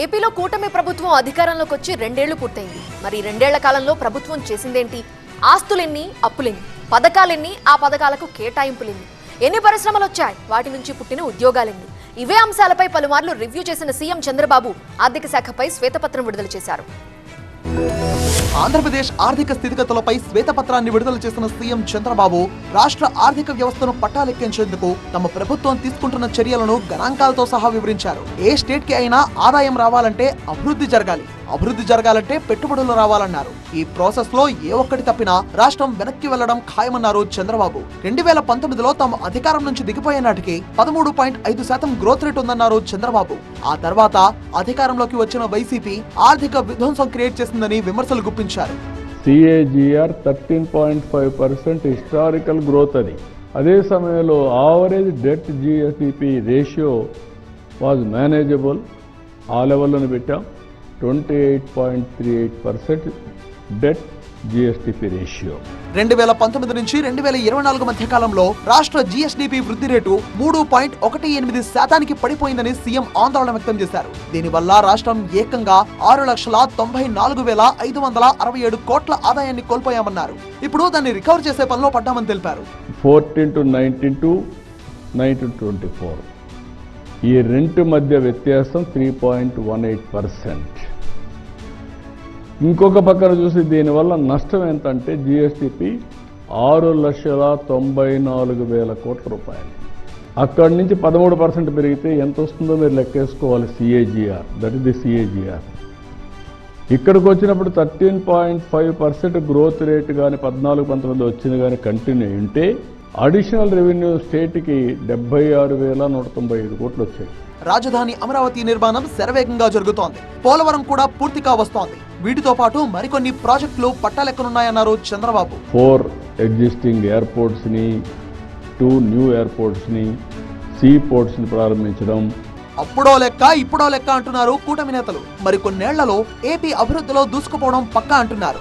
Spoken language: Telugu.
ఏపీలో కూటమి ప్రభుత్వం అధికారంలోకి వచ్చి 2 ఏళ్లు పూర్తయింది. మరి 2 ఏళ్ల కాలంలో ప్రభుత్వం చేసిందేంటి? ఆస్తులెన్ని, అప్పులెన్ని, పథకాలెన్ని, ఆ పథకాలకు కేటాయింపులెన్ని, ఎన్ని పరిశ్రమలు వచ్చాయి, వాటి నుంచి పుట్టిన ఉద్యోగాలెన్ని? ఇవే అంశాలపై పలుమార్లు రివ్యూ చేసిన సీఎం చంద్రబాబు ఆర్థిక శాఖపై శ్వేతపత్రం విడుదల చేశారు. ఆంధ్రప్రదేశ్ ఆర్థిక స్థితిగతులపై శ్వేతపత్రాన్ని విడుదల చేసిన సీఎం చంద్రబాబు రాష్ట్ర ఆర్థిక వ్యవస్థను పట్టాలెక్కించేందుకు తమ ప్రభుత్వం తీసుకుంటున్న చర్యలను గణాంకాలతో సహా వివరించారు. ఏ స్టేట్ కి అయినా ఆదాయం రావాలంటే అభివృద్ధి జరగాలంటే పెట్టుబడులు రావాలన్నారు. ఈ ప్రాసెస్ లో ఏ ఒక్కటి తప్పినా రాష్ట్రం వెనక్కి వెళ్లడం ఖాయమన్నారు చంద్రబాబు. 2019లో తాము అధికారం నుంచి దిగిపోయే నాటికి 13.5% గ్రోత్ రేట్ ఉందన్నారు చంద్రబాబు. ఆ తర్వాత అధికారంలోకి వచ్చిన వైసీపీ ఆర్థిక విధ్వంసం క్రియేట్ చేసిందని విమర్శలు గుప్పించారు. CAGR 13.5% హిస్టారికల్ గ్రోత్ అది. అదే సమయంలో average debt GSDP ratio was manageable. ఆ లెవెల్లోనే పెట్టాం. 28.38% డెట్ GSDP రేషియో. 2019 నుంచి 2024 మధ్య కాలంలో రాష్ట్ర GSDP వృద్ధి రేటు 3.18% పడిపోయిందని సీఎం ఆందోళన వ్యక్తం చేశారు. దీనివల్ల రాష్ట్రం ఏకంగా 6,94,567 కోట్ల ఆదాయాన్ని కోల్పోయామన్నారు. ఇప్పుడు దాన్ని రికవర్ చేసే పనిలో పడ్డామని తెలిపారు. 14 to 19 to 9 to 24 ఈ రెంట్ మధ్య వ్యత్యాసం 3.18%. ఇంకొక పక్కన చూసి దీనివల్ల నష్టం ఎంతంటే GSDP 6,94,000 కోట్ల రూపాయలు. అక్కడి నుంచి 13% పెరిగితే ఎంత వస్తుందో మీరు లెక్కేసుకోవాలి. CAGR, that is the CAGR. ఇక్కడికి వచ్చినప్పుడు 13.5% గ్రోత్ రేట్ కానీ 14-19 వచ్చింది కానీ కంటిన్యూ ఉంటే అడిషనల్ రెవెన్యూ స్టేట్కి 76,195 కోట్లు వచ్చాయి. రాజధాని అమరావతి నిర్మాణం శరవేగంగా జరుగుతోంది. పోలవరం కూడా పూర్తిగా వస్తోంది. వీటితో పాటు మరికొన్ని ప్రాజెక్టులు పట్టాలెక్కనున్నాయన్నారు చంద్రబాబు. 4 ఎగ్జిస్టింగ్ ఎయిర్పోర్ట్స్ని, 2 న్యూ ఎయిర్పోర్ట్స్ని, సీ పోర్ట్స్ని ప్రారంభించడం. అప్పుడో లెక్క ఇప్పుడో లెక్క అంటున్నారు కూటమి నేతలు. మరికొన్నేళ్లలో ఏపీ అభివృద్ధిలో దూసుకుపోవడం పక్కా అంటున్నారు.